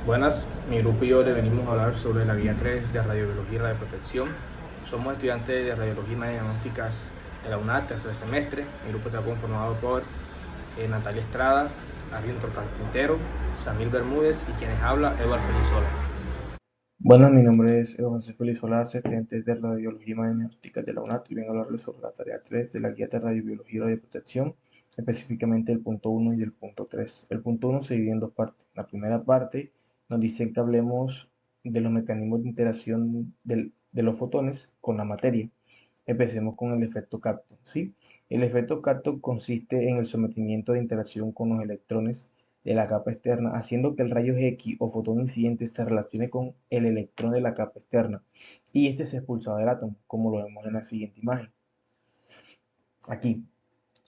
Buenas, mi grupo y yo le venimos a hablar sobre la guía 3 de radiobiología y radioprotección. Somos estudiantes de radiología y diagnósticas de la UNAD, tercer semestre. Mi grupo está conformado por Natalia Estrada, Arlington Carpintero, Samir Bermúdez y quienes habla, Eduardo Felizola. Bueno, mi nombre es José Félix Solar, estudiante de Radiología y Diagnóstica de la UNAT y vengo a hablarles sobre la tarea 3 de la Guía de Radiobiología y Radioprotección, específicamente el punto 1 y el punto 3. El punto 1 se divide en dos partes. La primera parte nos dice que hablemos de los mecanismos de interacción de los fotones con la materia. Empecemos con el efecto Cartón, ¿sí? El efecto Cartón consiste en el sometimiento de interacción con los electrones de la capa externa, haciendo que el rayo X o fotón incidente se relacione con el electrón de la capa externa y este se expulsado del átomo, como lo vemos en la siguiente imagen. Aquí,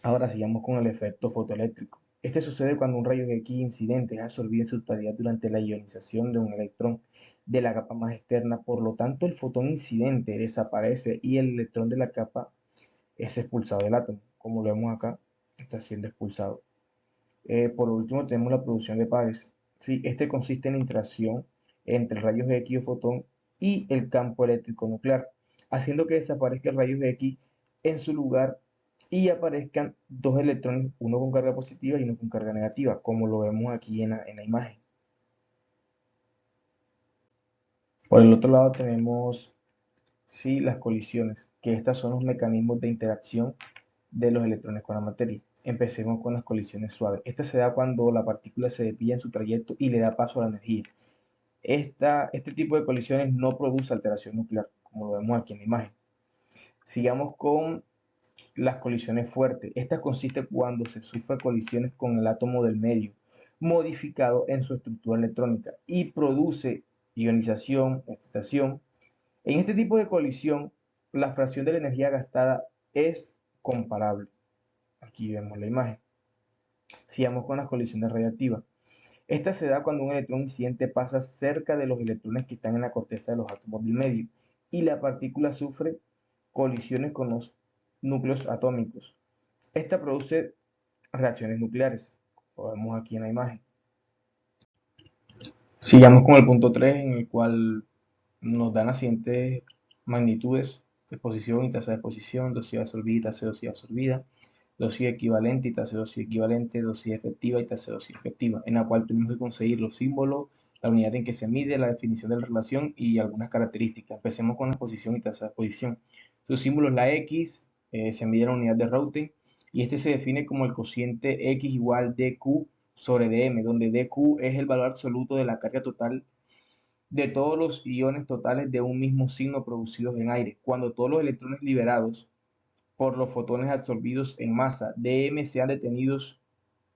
ahora sigamos con el efecto fotoeléctrico. Este sucede cuando un rayo X incidente es absorbido en su totalidad durante la ionización de un electrón de la capa más externa, por lo tanto el fotón incidente desaparece y el electrón de la capa es expulsado del átomo, como lo vemos acá, está siendo expulsado. Por último, tenemos la producción de pares. ¿Sí? Este consiste en la interacción entre rayos X o fotón y el campo eléctrico nuclear, haciendo que desaparezca el rayos X en su lugar y aparezcan dos electrones, uno con carga positiva y uno con carga negativa, como lo vemos aquí en la imagen. Por el otro lado tenemos sí, las colisiones, que estas son los mecanismos de interacción de los electrones con la materia. Empecemos con las colisiones suaves. Esta se da cuando la partícula se desvía en su trayecto y le da paso a la energía. Este tipo de colisiones no produce alteración nuclear, como lo vemos aquí en la imagen. Sigamos con las colisiones fuertes. Esta consiste cuando se sufre colisiones con el átomo del medio, modificado en su estructura electrónica y produce ionización, excitación. En este tipo de colisión, la fracción de la energía gastada es comparable. Aquí vemos la imagen. Sigamos con las colisiones radiactivas. Esta se da cuando un electrón incidente pasa cerca de los electrones que están en la corteza de los átomos del medio y la partícula sufre colisiones con los núcleos atómicos. Esta produce reacciones nucleares. Lo vemos aquí en la imagen. Sigamos con el punto 3, en el cual nos dan las siguientes magnitudes: exposición y tasa de exposición, dosis absorbida y tasa de dosis absorbida, dosis equivalente y tasa de dosis equivalente, dosis efectiva y tasa de dosis efectiva, en la cual tenemos que conseguir los símbolos, la unidad en que se mide, la definición de la relación y algunas características. Empecemos con la exposición y tasa de exposición. Su símbolo es la X, se mide la unidad de Röntgen y este se define como el cociente X igual dQ sobre dm, donde dQ es el valor absoluto de la carga total de todos los iones totales de un mismo signo producidos en aire, cuando todos los electrones liberados por los fotones absorbidos en masa dm sean detenidos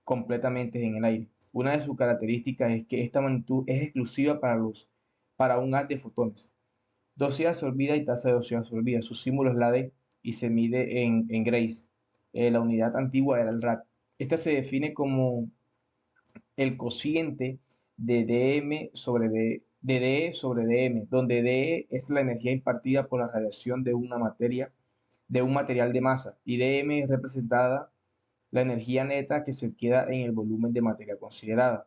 completamente en el aire. Una de sus características es que esta magnitud es exclusiva para un haz de fotones. Dosis absorbida y tasa de dosis absorbida. Su símbolo es la D y se mide en grays. La unidad antigua era el rad. Esta se define como el cociente de dm sobre de dE sobre dm, donde dE es la energía impartida por la radiación de un material de masa, y dm es representada la energía neta que se queda en el volumen de materia considerada.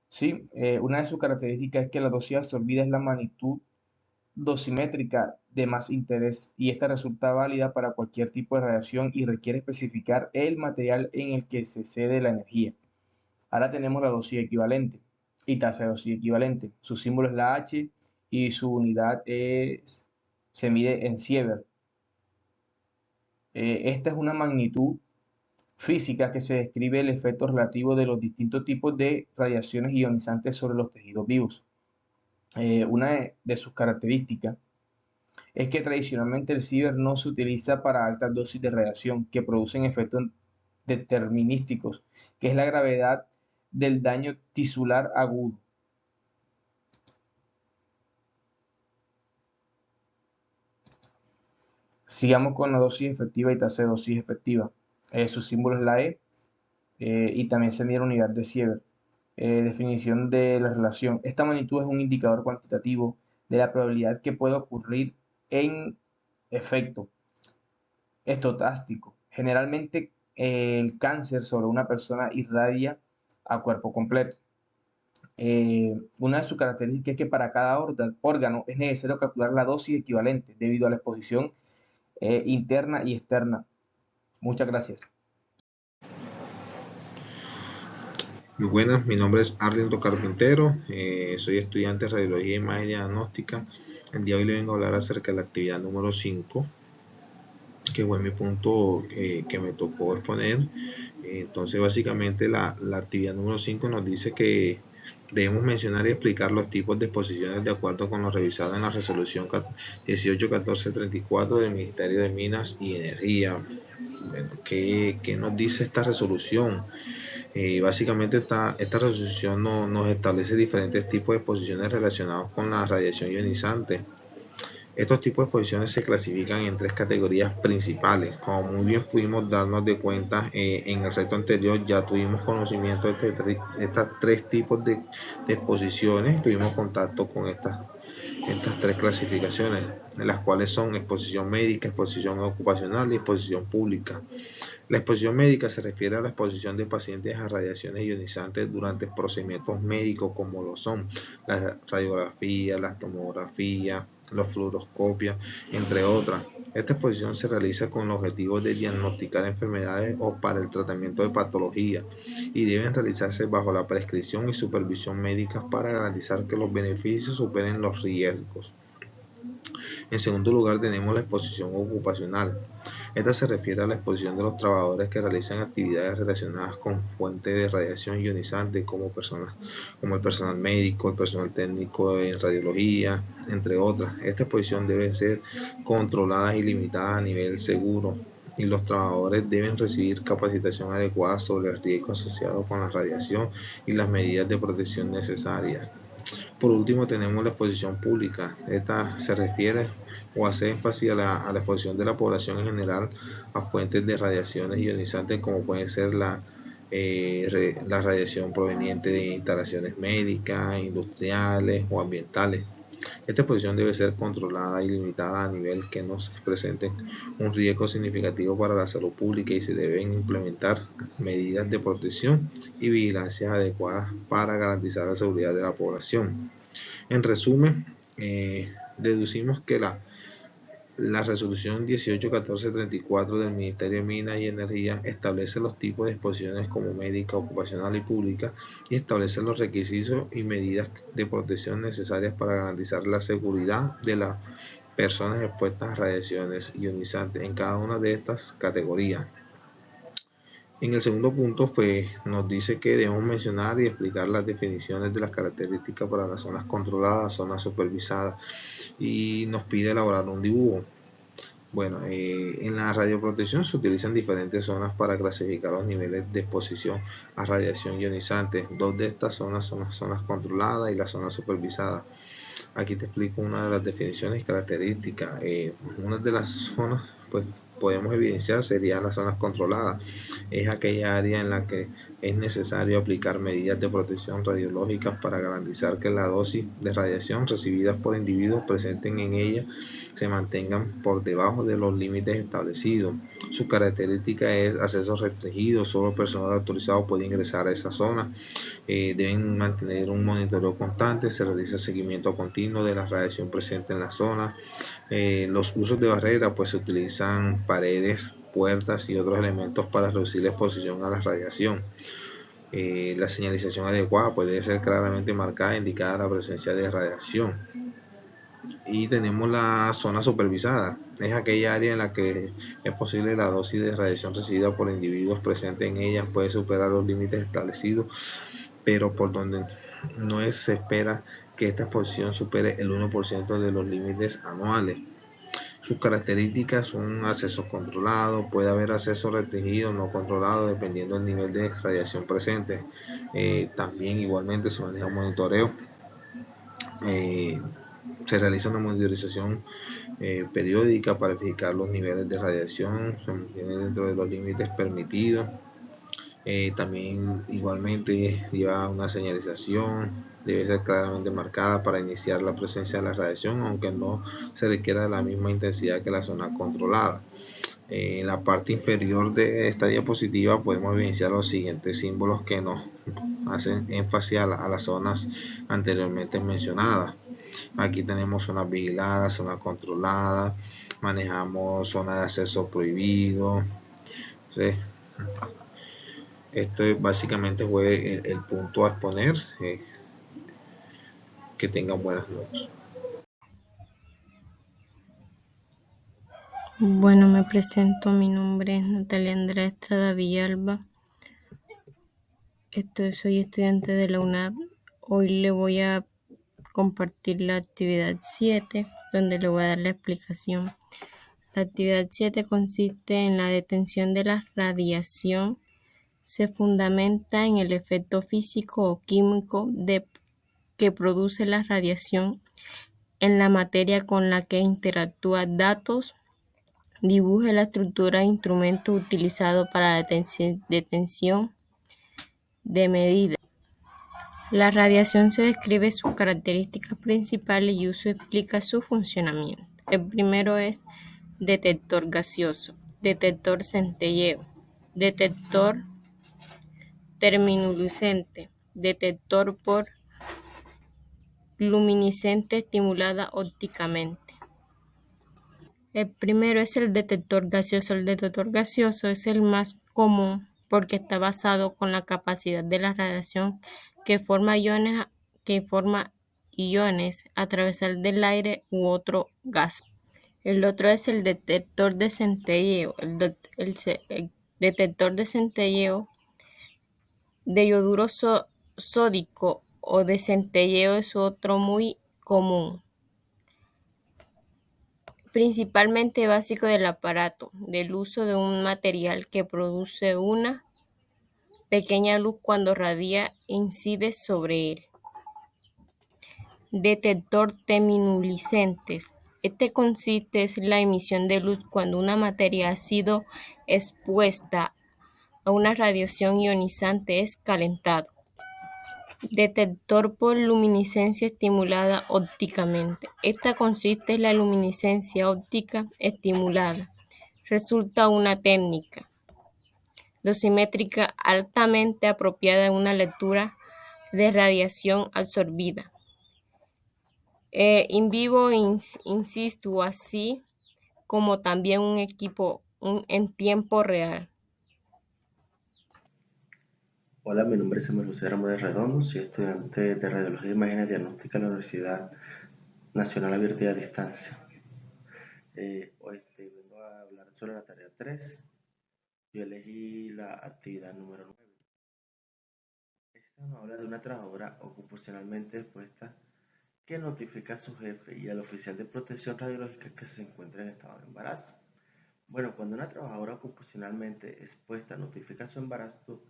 ¿Sí? Una de sus características es que la dosis absorbida es la magnitud dosimétrica de más interés y esta resulta válida para cualquier tipo de radiación y requiere especificar el material en el que se cede la energía. Ahora tenemos la dosis equivalente y tasa de dosis equivalente. Su símbolo es la H y su unidad se mide en Sievert. Esta es una magnitud física que se describe el efecto relativo de los distintos tipos de radiaciones ionizantes sobre los tejidos vivos. Una de sus características es que tradicionalmente el Sievert no se utiliza para altas dosis de radiación que producen efectos determinísticos, que es la gravedad del daño tisular agudo. Sigamos con la dosis efectiva y tasa de dosis efectiva. Su símbolo es la E y también se mide la unidad de Sievert. Definición de la relación. Esta magnitud es un indicador cuantitativo de la probabilidad que pueda ocurrir en efecto estotástico. Generalmente el cáncer sobre una persona irradia a cuerpo completo. Una de sus características es que para cada órgano es necesario calcular la dosis equivalente debido a la exposición interna y externa. Muchas gracias. Muy buenas, mi nombre es Arlindo Carpintero, soy estudiante de Radiología, Imagen y Diagnóstica. El día de hoy le vengo a hablar acerca de la actividad número 5, que fue mi punto que me tocó exponer. Entonces, básicamente, la actividad número 5 nos dice que debemos mencionar y explicar los tipos de exposiciones de acuerdo con lo revisado en la resolución 181434 del Ministerio de Minas y Energía. Bueno, ¿qué nos dice esta resolución? Básicamente esta resolución nos establece diferentes tipos de exposiciones relacionados con la radiación ionizante. Estos tipos de exposiciones se clasifican en tres categorías principales. Como muy bien pudimos darnos de cuenta en el reto anterior, ya tuvimos conocimiento de estos tres tipos de exposiciones, tuvimos contacto con estas tres clasificaciones, de las cuales son exposición médica, exposición ocupacional y exposición pública. La exposición médica se refiere a la exposición de pacientes a radiaciones ionizantes durante procedimientos médicos como lo son la radiografía, la tomografía, los fluoroscopios, entre otras. Esta exposición se realiza con el objetivo de diagnosticar enfermedades o para el tratamiento de patología y deben realizarse bajo la prescripción y supervisión médicas para garantizar que los beneficios superen los riesgos. En segundo lugar tenemos la exposición ocupacional. Esta se refiere a la exposición de los trabajadores que realizan actividades relacionadas con fuentes de radiación ionizante como el personal médico, el personal técnico en radiología, entre otras. Esta exposición debe ser controlada y limitada a nivel seguro y los trabajadores deben recibir capacitación adecuada sobre el riesgo asociado con la radiación y las medidas de protección necesarias. Por último tenemos la exposición pública. Esta se refiere o hace énfasis a la exposición de la población en general a fuentes de radiaciones ionizantes como pueden ser la radiación proveniente de instalaciones médicas, industriales o ambientales. Esta exposición debe ser controlada y limitada a nivel que no se presente un riesgo significativo para la salud pública y se deben implementar medidas de protección y vigilancia adecuadas para garantizar la seguridad de la población. En resumen, deducimos que la resolución 181434 del Ministerio de Minas y Energía establece los tipos de exposiciones como médica, ocupacional y pública y establece los requisitos y medidas de protección necesarias para garantizar la seguridad de las personas expuestas a radiaciones ionizantes en cada una de estas categorías. En el segundo punto, pues, nos dice que debemos mencionar y explicar las definiciones de las características para las zonas controladas, zonas supervisadas, y nos pide elaborar un dibujo. Bueno, en la radioprotección se utilizan diferentes zonas para clasificar los niveles de exposición a radiación ionizante. Dos de estas zonas son las zonas controladas y las zonas supervisadas. Aquí te explico una de las definiciones y características. Una de las zonas, pues, podemos evidenciar sería las zonas controladas. Es aquella área en la que es necesario aplicar medidas de protección radiológicas para garantizar que la dosis de radiación recibidas por individuos presentes en ella se mantengan por debajo de los límites establecidos. Su característica es acceso restringido, solo personal autorizado puede ingresar a esa zona. Deben mantener un monitoreo constante, se realiza seguimiento continuo de la radiación presente en la zona. Los usos de barrera, pues se utilizan paredes, puertas y otros elementos para reducir la exposición a la radiación. La señalización adecuada puede ser claramente marcada, indicada la presencia de radiación. Y tenemos la zona supervisada, es aquella área en la que es posible la dosis de radiación recibida por individuos presentes en ella puede superar los límites establecidos, pero por donde no se espera que esta exposición supere el 1% de los límites anuales. Sus características son acceso controlado, puede haber acceso restringido, no controlado, dependiendo del nivel de radiación presente. También igualmente se maneja un monitoreo. Se realiza una monitorización periódica para verificar los niveles de radiación, se mantiene dentro de los límites permitidos. También igualmente lleva una señalización, debe ser claramente marcada para iniciar la presencia de la radiación, aunque no se requiera la misma intensidad que la zona controlada. En la parte inferior de esta diapositiva podemos evidenciar los siguientes símbolos que nos hacen énfasis a las zonas anteriormente mencionadas. Aquí tenemos zonas vigiladas, zonas controladas, manejamos zonas de acceso prohibido. ¿Sí? Esto básicamente fue el punto a exponer. Que tengan buenas noches. Bueno, me presento, mi nombre es Natalia Andrea Estrada Villalba. Soy estudiante de la UNAD. Hoy le voy a compartir la actividad 7, donde le voy a dar la explicación. La actividad 7 consiste en la detención de la radiación. Se fundamenta en el efecto físico o químico que produce la radiación en la materia con la que interactúa datos. Dibuje la estructura de instrumentos utilizados para la detención de medidas. La radiación se describe sus características principales y uso explica su funcionamiento. El primero es detector gaseoso, detector centelleo, detector termiluminiscente, detector por luminiscencia estimulada ópticamente. El primero es el detector gaseoso. El detector gaseoso es el más común porque está basado con la capacidad de la radiación que forma iones atravesar del aire u otro gas. El otro es el detector de centelleo. El detector de centelleo de yoduro sódico o de centelleo es otro muy común. Principalmente básico del aparato, del uso de un material que produce una pequeña luz cuando radia incide sobre él. Detector termiluminiscentes. Este consiste en la emisión de luz cuando una materia ha sido expuesta a una radiación ionizante es calentado. Detector por luminiscencia estimulada ópticamente. Esta consiste en la luminiscencia óptica estimulada. Resulta una técnica dosimétrica altamente apropiada en una lectura de radiación absorbida. In vivo in situ, así como también un equipo en tiempo real. Hola, mi nombre es Samuel José Ramón Redondo, soy estudiante de Radiología e Imagen Diagnóstica en la Universidad Nacional Abierta y a Distancia. Hoy vengo a hablar sobre la tarea 3. Yo elegí la actividad número 9. Esta nos habla de una trabajadora ocupacionalmente expuesta que notifica a su jefe y al oficial de protección radiológica que se encuentra en estado de embarazo. Bueno, cuando una trabajadora ocupacionalmente expuesta notifica su embarazo,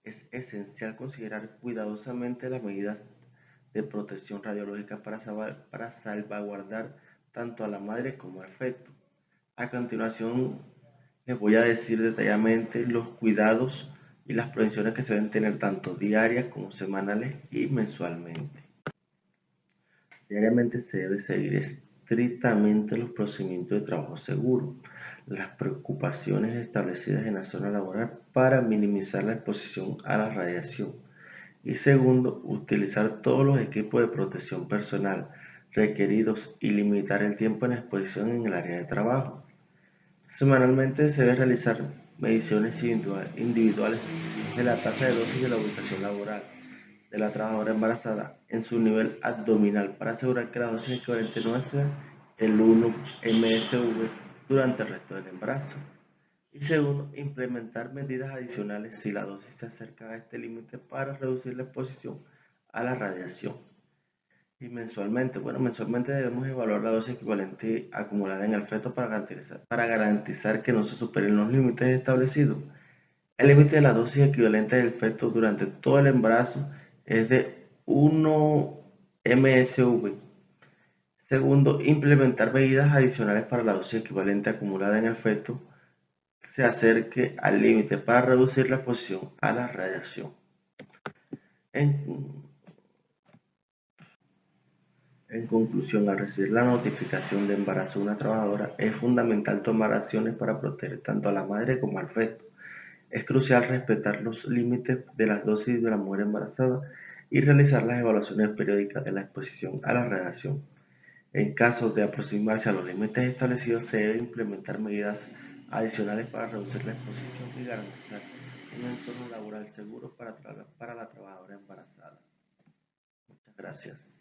es esencial considerar cuidadosamente las medidas de protección radiológica para salvaguardar tanto a la madre como al feto. A continuación, les voy a decir detalladamente los cuidados y las prevenciones que se deben tener tanto diarias como semanales y mensualmente. Diariamente se debe seguir estrictamente los procedimientos de trabajo seguro, las preocupaciones establecidas en la zona laboral para minimizar la exposición a la radiación. Y segundo, utilizar todos los equipos de protección personal requeridos y limitar el tiempo en exposición en el área de trabajo. Semanalmente se debe realizar mediciones individuales de la tasa de dosis de la ubicación laboral de la trabajadora embarazada en su nivel abdominal para asegurar que la dosis equivalente no sea el 1 MSV durante el resto del embarazo. Y segundo, implementar medidas adicionales si la dosis se acerca a este límite para reducir la exposición a la radiación. Y mensualmente debemos evaluar la dosis equivalente acumulada en el feto para garantizar que no se superen los límites establecidos. El límite de la dosis equivalente del feto durante todo el embarazo es de 1 MSV. Segundo, implementar medidas adicionales para la dosis equivalente acumulada en el feto se acerque al límite para reducir la exposición a la radiación. En En conclusión, al recibir la notificación de embarazo de una trabajadora, es fundamental tomar acciones para proteger tanto a la madre como al feto. Es crucial respetar los límites de las dosis de la mujer embarazada y realizar las evaluaciones periódicas de la exposición a la radiación. En caso de aproximarse a los límites establecidos, se deben implementar medidas adicionales para reducir la exposición y garantizar un entorno laboral seguro para la trabajadora embarazada. Muchas gracias.